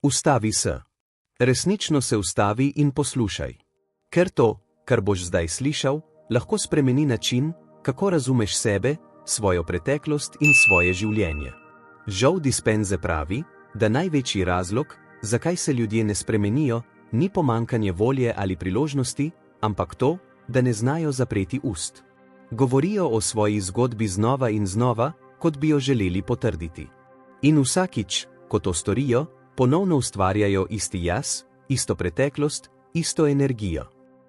Ustavi se. Resnično se ustavi in poslušaj. Ker to, kar boš zdaj slišal, lahko spremeni način, kako razumeš sebe, svojo preteklost in svoje življenje. Joe Dispenza pravi, da največji razlog, zakaj se ljudje ne spremenijo, ni pomanjkanje volje ali priložnosti, ampak to, da ne znajo zapreti ust. Govorijo o svoji zgodbi znova in znova, kot bi jo želeli potrditi. In vsakič, ko to storijo, ponovno ustvarjajo isti jaz, isto preteklost, isto energijo.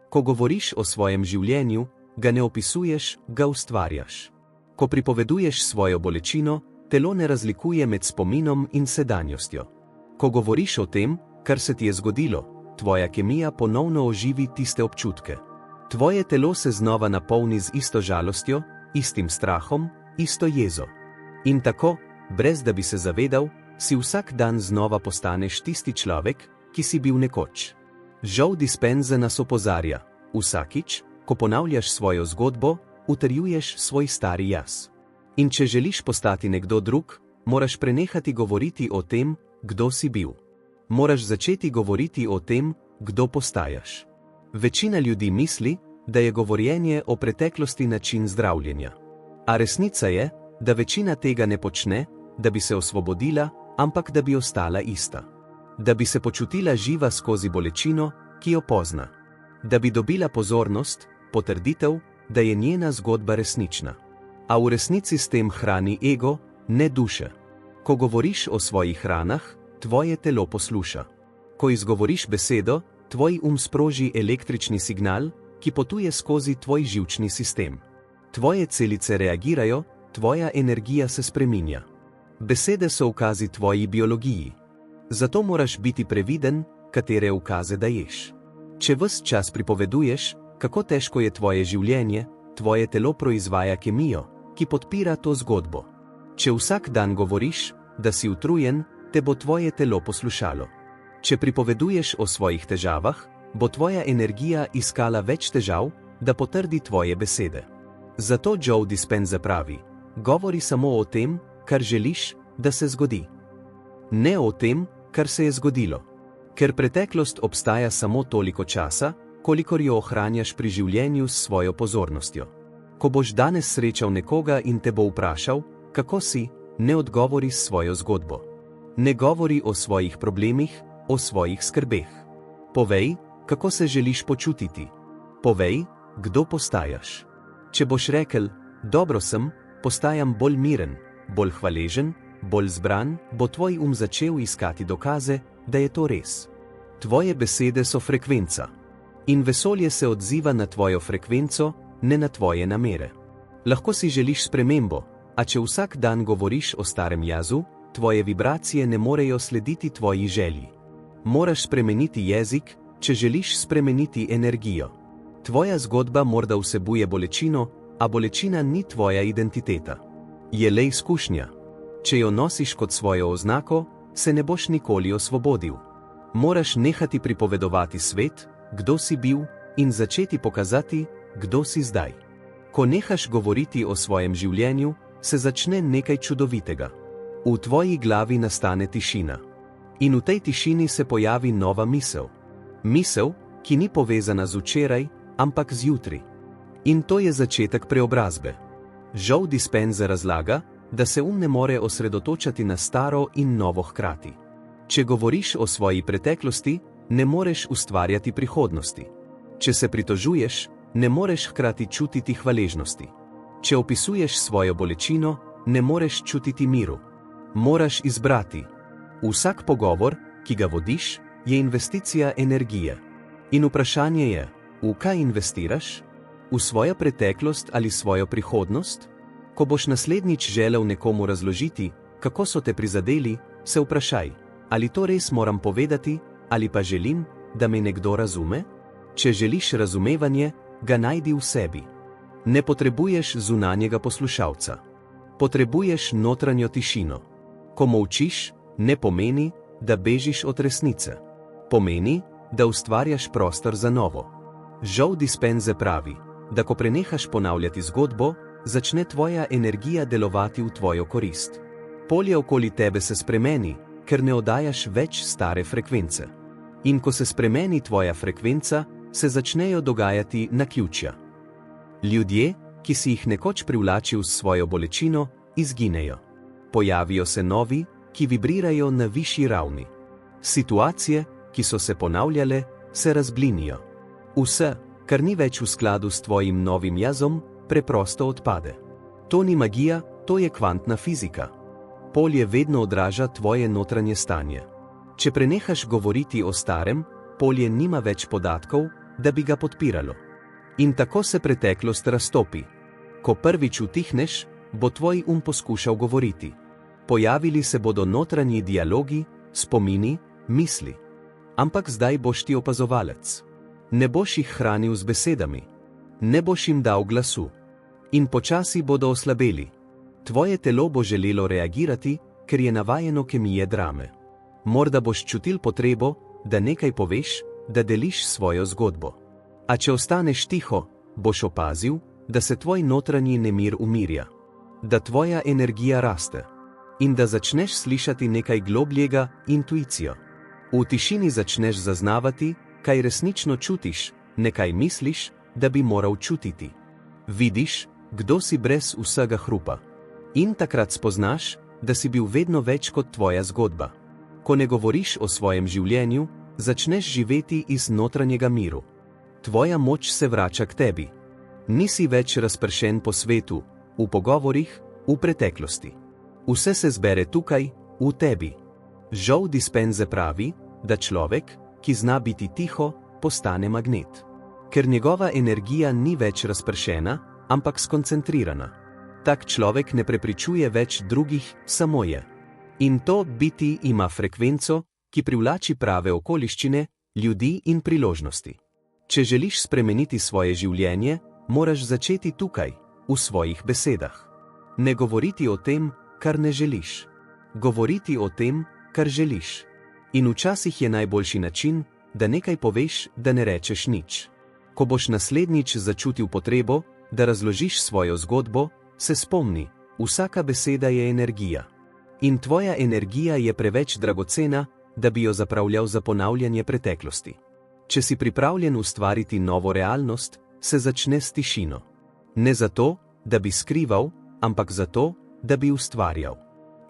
Ko govoriš o svojem življenju, ga ne opisuješ, ga ustvarjaš. Ko pripoveduješ svojo bolečino, telo ne razlikuje med spominom in sedanjostjo. Ko govoriš o tem, kar se ti je zgodilo, tvoja kemija ponovno oživi tiste občutke. Tvoje telo se znova napolni z isto žalostjo, istim strahom, isto jezo. In tako, brez da bi se zavedal, si vsak dan znova postaneš tisti človek, ki si bil nekoč. Joe Dispenza nas opozarja: vsakič, ko ponavljaš svojo zgodbo, utrjuješ svoj stari jaz. In če želiš postati nekdo drug, moraš prenehati govoriti o tem, kdo si bil. Moraš začeti govoriti o tem, kdo postajaš. Večina ljudi misli, da je govorjenje o preteklosti način zdravljenja. A resnica je, da večina tega ne počne, da bi se osvobodila, ampak da bi ostala ista. Da bi se počutila živa skozi bolečino, ki jo pozna. Da bi dobila pozornost, potrditev, da je njena zgodba resnična. A v resnici s tem hrani ego, ne duše. Ko govoriš o svojih ranah, tvoje telo posluša. Ko izgovoriš besedo, tvoj sproži električni signal, ki potuje skozi tvoj živčni sistem. Tvoje celice reagirajo, tvoja energija se spreminja. Besede so ukazi tvoji biologiji. Zato moraš biti previden, katere ukaze daješ. Če ves čas pripoveduješ, kako težko je tvoje življenje, tvoje telo proizvaja kemijo, ki podpira to zgodbo. Če vsak dan govoriš, da si utrujen, te bo tvoje telo poslušalo. Če pripoveduješ o svojih težavah, bo tvoja energija iskala več težav, da potrdi tvoje besede. Zato Joe Dispenza pravi: govori samo o tem, kar želiš, da se zgodi. Ne o tem, kar se je zgodilo. Ker preteklost obstaja samo toliko časa, kolikor jo ohranjaš pri življenju s svojo pozornostjo. Ko boš danes srečal nekoga in te bo vprašal, kako si, ne odgovori s svojo zgodbo. Ne govori o svojih problemih, o svojih skrbeh. Povej, kako se želiš počutiti. Povej, kdo postajaš. Če boš rekel: dobro sem, postajam bolj miren, bolj hvaležen, bolj zbran, bo tvoj začel iskati dokaze, da je to res. Tvoje besede so frekvenca. In vesolje se odziva na tvojo frekvenco, ne na tvoje namere. Lahko si želiš spremembo, a če vsak dan govoriš o starem jazu, tvoje vibracije ne morejo slediti tvoji želji. Moraš spremeniti jezik, če želiš spremeniti energijo. Tvoja zgodba morda vsebuje bolečino, a bolečina ni tvoja identiteta. Je le izkušnja. Če jo nosiš kot svojo oznako, se ne boš nikoli osvobodil. Moraš nehati pripovedovati svet, kdo si bil, in začeti pokazati, kdo si zdaj. Ko nehaš govoriti o svojem življenju, se začne nekaj čudovitega. V tvoji glavi nastane tišina. In v tej tišini se pojavi nova misel. Misel, ki ni povezana z včeraj, ampak z jutri. In to je začetek preobrazbe. Joe Dispenza razlaga, da se ne more osredotočati na staro in novo hkrati. Če govoriš o svoji preteklosti, ne moreš ustvarjati prihodnosti. Če se pritožuješ, ne moreš hkrati čutiti hvaležnosti. Če opisuješ svojo bolečino, ne moreš čutiti miru. Moraš izbrati. Vsak pogovor, ki ga vodiš, je investicija energije. In vprašanje je, v kaj investiraš? V svojo preteklost ali svojo prihodnost? Ko boš naslednjič želel nekomu razložiti, kako so te prizadeli, se vprašaj, ali to res moram povedati, ali pa želim, da me nekdo razume? Če želiš razumevanje, ga najdi v sebi. Ne potrebuješ zunanjega poslušalca. Potrebuješ notranjo tišino. Ko molčiš, ne pomeni, da bežiš od resnice. Pomeni, da ustvarjaš prostor za novo. Joe Dispenza pravi, da ko prenehaš ponavljati zgodbo, začne tvoja energija delovati v tvojo korist. Polje okoli tebe se spremeni, ker ne oddajaš več stare frekvence. In ko se spremeni tvoja frekvenca, se začnejo dogajati naključja. Ljudje, ki si jih nekoč privlačil s svojo bolečino, izginejo. Pojavijo se novi, ki vibrirajo na višji ravni. Situacije, ki so se ponavljale, se razblinijo. Vse, kar ni več v skladu s tvojim novim jazom, preprosto odpade. To ni magija, to je kvantna fizika. Polje vedno odraža tvoje notranje stanje. Če prenehaš govoriti o starem, polje nima več podatkov, da bi ga podpiralo. In tako se preteklost raztopi. Ko prvič utihneš, bo tvoj poskušal govoriti. Pojavili se bodo notranji dialogi, spomini, misli. Ampak zdaj boš ti opazovalec. Ne boš jih hranil z besedami. Ne boš jim dal glasu. In počasi bodo oslabeli. Tvoje telo bo želelo reagirati, ker je navajeno kemije drame. Morda boš čutil potrebo, da nekaj poveš, da deliš svojo zgodbo. A če ostaneš tiho, boš opazil, da se tvoj notranji nemir umirja. Da tvoja energija raste. In da začneš slišati nekaj globljega, intuicijo. V tišini začneš zaznavati, kaj resnično čutiš, ne kaj misliš, da bi moral čutiti. Vidiš, kdo si brez vsega hrupa. In takrat spoznaš, da si bil vedno več kot tvoja zgodba. Ko ne govoriš o svojem življenju, začneš živeti iz notranjega miru. Tvoja moč se vrača k tebi. Nisi več razpršen po svetu, v pogovorih, v preteklosti. Vse se zbere tukaj, v tebi. Joe Dispenza pravi, da človek, ki zna biti tiho, postane magnet. Ker njegova energija ni več razpršena, ampak skoncentrirana. Tak človek ne prepričuje več drugih, samo je. In to biti ima frekvenco, ki privlači prave okoliščine, ljudi in priložnosti. Če želiš spremeniti svoje življenje, moraš začeti tukaj, v svojih besedah. Ne govoriti o tem, kar ne želiš. Govoriti o tem, kar želiš. In včasih je najboljši način, da nekaj poveš, da ne rečeš nič. Ko boš naslednjič začutil potrebo, da razložiš svojo zgodbo, se spomni, vsaka beseda je energija. In tvoja energija je preveč dragocena, da bi jo zapravljal za ponavljanje preteklosti. Če si pripravljen ustvariti novo realnost, se začne s tišino. Ne zato, da bi skrival, ampak zato, da bi ustvarjal.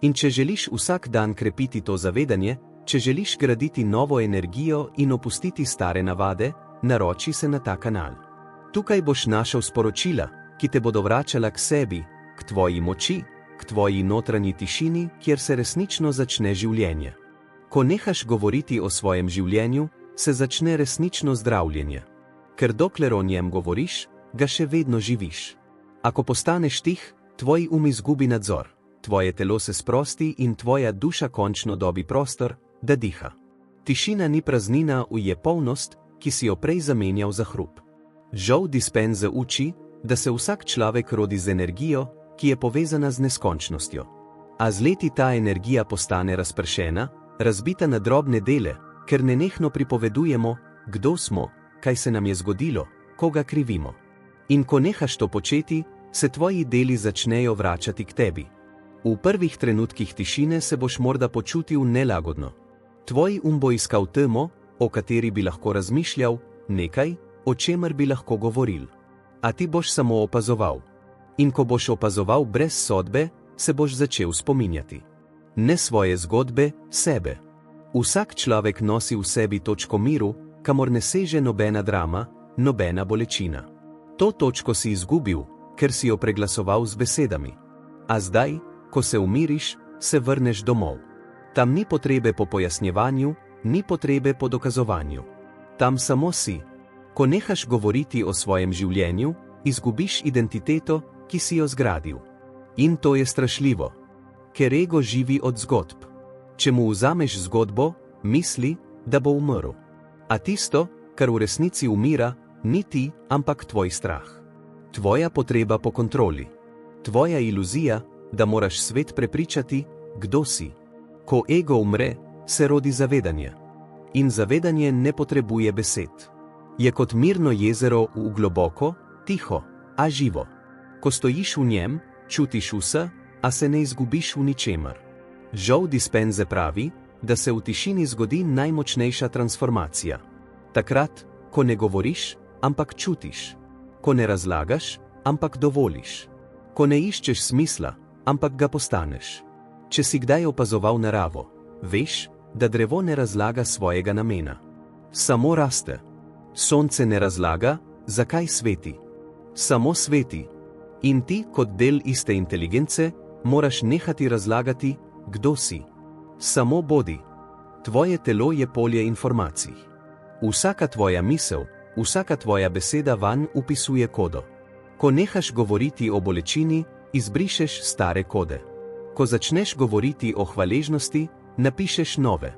In če želiš vsak dan krepiti to zavedanje, če želiš graditi novo energijo in opustiti stare navade, naroči se na ta kanal. Tukaj boš našel sporočila, ki te bodo vračala k sebi, k tvoji moči, k tvoji notranji tišini, kjer se resnično začne življenje. Ko nehaš govoriti o svojem življenju, se začne resnično zdravljenje. Ker dokler o njem govoriš, ga še vedno živiš. Ako postaneš tih, tvoj izgubi nadzor, tvoje telo se sprosti in tvoja duša končno dobi prostor, da diha. Tišina ni praznina, je polnost, ki si jo prej zamenjal za hrup. Joe Dispenza uči, da se vsak človek rodi z energijo, ki je povezana z neskončnostjo. A z leti ta energija postane razpršena, razbita na drobne dele, ker nenehno pripovedujemo, kdo smo, kaj se nam je zgodilo, koga krivimo. In ko nehaš to početi, se tvoji deli začnejo vračati k tebi. V prvih trenutkih tišine se boš morda počutil nelagodno. Tvoj bo iskal temo, o kateri bi lahko razmišljal, nekaj, o čemer bi lahko govoril. A ti boš samo opazoval. In ko boš opazoval brez sodbe, se boš začel spominjati. Ne svoje zgodbe, sebe. Vsak človek nosi v sebi točko miru, kamor ne seže nobena drama, nobena bolečina. To točko si izgubil, ker si jo preglasoval z besedami. A zdaj, ko se umiriš, se vrneš domov. Tam ni potrebe po pojasnjevanju, ni potrebe po dokazovanju. Tam samo si. Ko nehaš govoriti o svojem življenju, izgubiš identiteto, ki si jo zgradil. In to je strašljivo. Ker ego živi od zgodb. Če mu vzameš zgodbo, misli, da bo umrl. A tisto, kar v resnici umira, ni ti, ampak tvoj strah. Tvoja potreba po kontroli. Tvoja iluzija, da moraš svet prepričati, kdo si. Ko ego umre, se rodi zavedanje. In zavedanje ne potrebuje besed. Je kot mirno jezero v globoko, tiho, a živo. Ko stojiš v njem, čutiš vse, a se ne izgubiš v ničemer. Joe Dispenza pravi, da se v tišini zgodi najmočnejša transformacija. Takrat, ko ne govoriš, ampak čutiš. Ko ne razlagaš, ampak dovoliš. Ko ne iščeš smisla, ampak ga postaneš. Če si kdaj opazoval naravo, veš, da drevo ne razlaga svojega namena. Samo raste. Sonce ne razlaga, zakaj sveti. Samo sveti. In ti, kot del iste inteligence, moraš nehati razlagati, kdo si. Samo bodi. Tvoje telo je polje informacij. Vsaka tvoja misel, vsaka tvoja beseda vanj vpisuje kodo. Ko nehaš govoriti o bolečini, izbrišeš stare kode. Ko začneš govoriti o hvaležnosti, napišeš nove.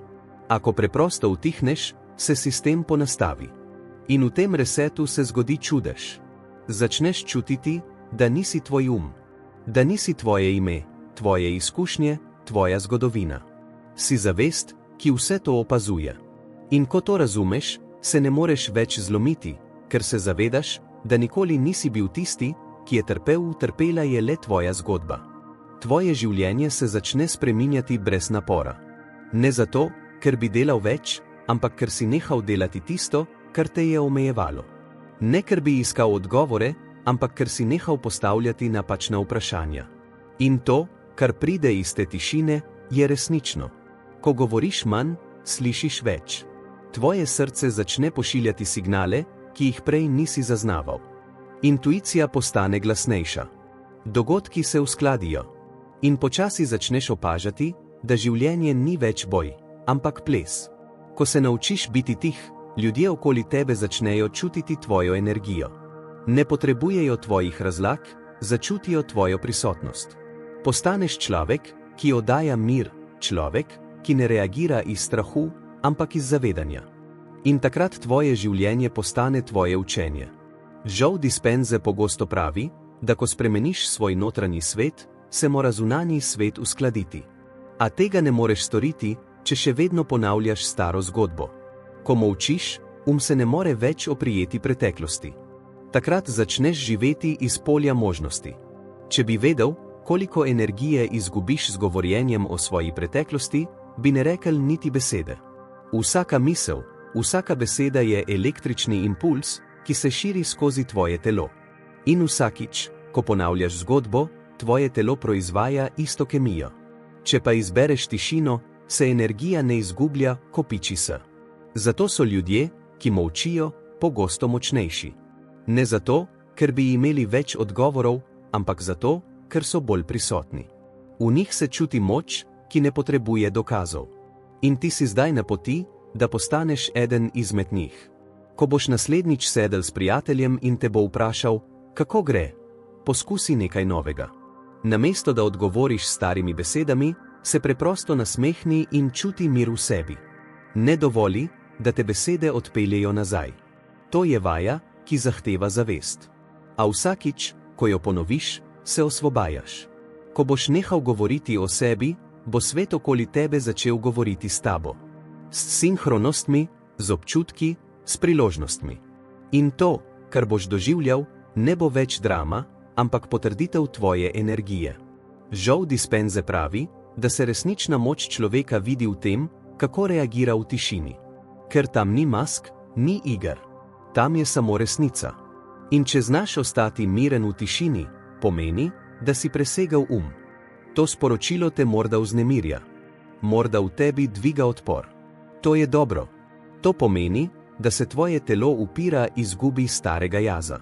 Ako preprosto utihneš, se sistem ponastavi. In v tem resetu se zgodi čudež. Začneš čutiti, da nisi tvoj da nisi tvoje ime, tvoje izkušnje, tvoja zgodovina. Si zavest, ki vse to opazuje. In ko to razumeš, se ne moreš več zlomiti, ker se zavedaš, da nikoli nisi bil tisti, ki je trpel, trpela je le tvoja zgodba. Tvoje življenje se začne spreminjati brez napora. Ne zato, ker bi delal več, ampak ker si nehal delati tisto, kar te je omejevalo. Ne ker bi iskal odgovore, ampak ker si nehal postavljati napačna vprašanja. In to, kar pride iz te tišine, je resnično. Ko govoriš manj, slišiš več. Tvoje srce začne pošiljati signale, ki jih prej nisi zaznaval. Intuicija postane glasnejša. Dogodki se uskladijo. In počasi začneš opažati, da življenje ni več boj, ampak ples. Ko se naučiš biti tih, ljudje okoli tebe začnejo čutiti tvojo energijo. Ne potrebujejo tvojih razlag, začutijo tvojo prisotnost. Postaneš človek, ki oddaja mir, človek, ki ne reagira iz strahu, ampak iz zavedanja. In takrat tvoje življenje postane tvoje učenje. Joe Dispenza pogosto pravi, da ko spremeniš svoj notranji svet, se mora zunanji svet uskladiti. A tega ne moreš storiti, če še vedno ponavljaš staro zgodbo. Ko molčiš, se ne more več oprijeti preteklosti. Takrat začneš živeti iz polja možnosti. Če bi vedel, koliko energije izgubiš z govorjenjem o svoji preteklosti, bi ne rekel niti besede. Vsaka misel, vsaka beseda je električni impuls, ki se širi skozi tvoje telo. In vsakič, ko ponavljaš zgodbo, tvoje telo proizvaja isto kemijo. Če pa izbereš tišino, se energija ne izgublja, kopiči se. Zato so ljudje, ki molčijo, pogosto močnejši. Ne zato, ker bi imeli več odgovorov, ampak zato, ker so bolj prisotni. V njih se čuti moč, ki ne potrebuje dokazov. In ti si zdaj na poti, da postaneš eden izmed njih. Ko boš naslednjič sedel s prijateljem in te bo vprašal, kako gre, poskusi nekaj novega. Namesto da odgovoriš s starimi besedami, se preprosto nasmehni in čuti mir v sebi. Ne dovoli, da te besede odpeljejo nazaj. To je vaja, ki zahteva zavest. A vsakič, ko jo ponoviš, se osvobajaš. Ko boš nehal govoriti o sebi, bo svet okoli tebe začel govoriti s tabo. S sinhronostmi, z občutki, s priložnostmi. In to, kar boš doživljal, ne bo več drama, ampak potrditev tvoje energije. Joe Dispenza pravi, da se resnična moč človeka vidi v tem, kako reagira v tišini. Ker tam ni mask, ni iger. Tam je samo resnica. In če znaš ostati miren v tišini, pomeni, da si presegel To sporočilo te morda vznemirja. Morda v tebi dviga odpor. To je dobro. To pomeni, da se tvoje telo upira izgubi starega jaza.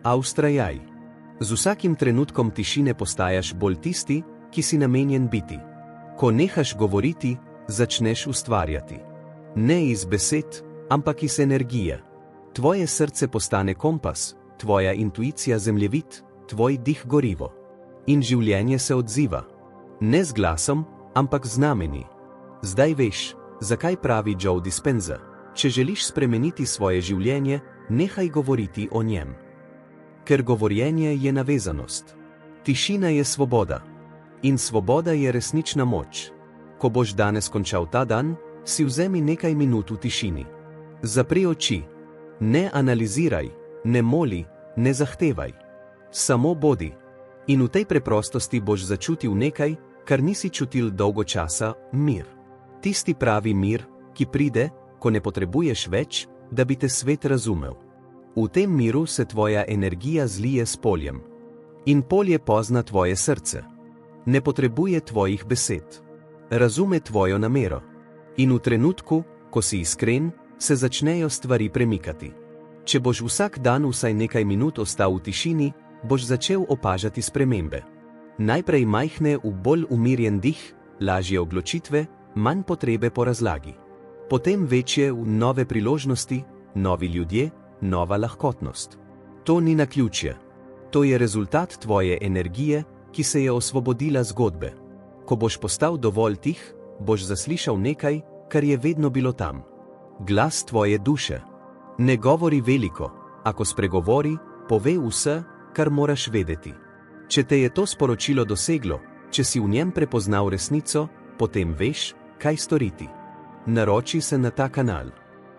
A vztrajaj. Z vsakim trenutkom tišine postajaš bolj tisti, ki si namenjen biti. Ko nehaš govoriti, začneš ustvarjati. Ne iz besed, ampak iz energije. Tvoje srce postane kompas, tvoja intuicija zemljevid, tvoj dih gorivo. In življenje se odziva. Ne z glasom, ampak z znameni. Zdaj veš, zakaj pravi Joe Dispenza: če želiš spremeniti svoje življenje, nehaj govoriti o njem. Ker govorjenje je navezanost. Tišina je svoboda. In svoboda je resnična moč. Ko boš danes končal ta dan, si vzemi nekaj minut v tišini. Zapri oči. Ne analiziraj, ne moli, ne zahtevaj. Samo bodi. In v tej preprostosti boš začutil nekaj, kar nisi čutil dolgo časa, mir. Tisti pravi mir, ki pride, ko ne potrebuješ več, da bi te svet razumel. V tem miru se tvoja energija zlije s poljem. In polje pozna tvoje srce. Ne potrebuje tvojih besed. Razume tvojo namero. In v trenutku, ko si iskren, se začnejo stvari premikati. Če boš vsak dan vsaj nekaj minut ostal v tišini, boš začel opažati spremembe. Najprej majhne v bolj umirjen dih, lažje odločitve, manj potrebe po razlagi. Potem večje v nove priložnosti, novi ljudje, nova lahkotnost. To ni naključje. To je rezultat tvoje energije, ki se je osvobodila zgodbe. Ko boš postal dovolj tih, boš zaslišal nekaj, kar je vedno bilo tam. Glas tvoje duše. Ne govori veliko, ako spregovori, pove vse, kar moraš vedeti. Če te je to sporočilo doseglo, če si v njem prepoznal resnico, potem veš, kaj storiti. Naroči se na ta kanal.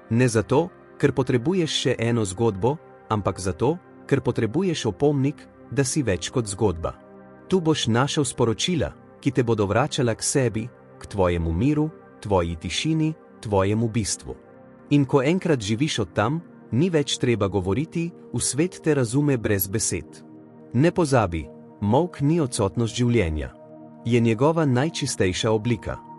Ne zato, ker potrebuješ še eno zgodbo, ampak zato, ker potrebuješ opomnik, da si več kot zgodba. Tu boš našel sporočila, ki te bodo vračala k sebi, k tvojemu miru, tvoji tišini, tvojemu bistvu. In ko enkrat živiš od tam, ni več treba govoriti, v svet te razume brez besed. Ne pozabi, molk ni odsotnost življenja. Je njegova najčistejša oblika.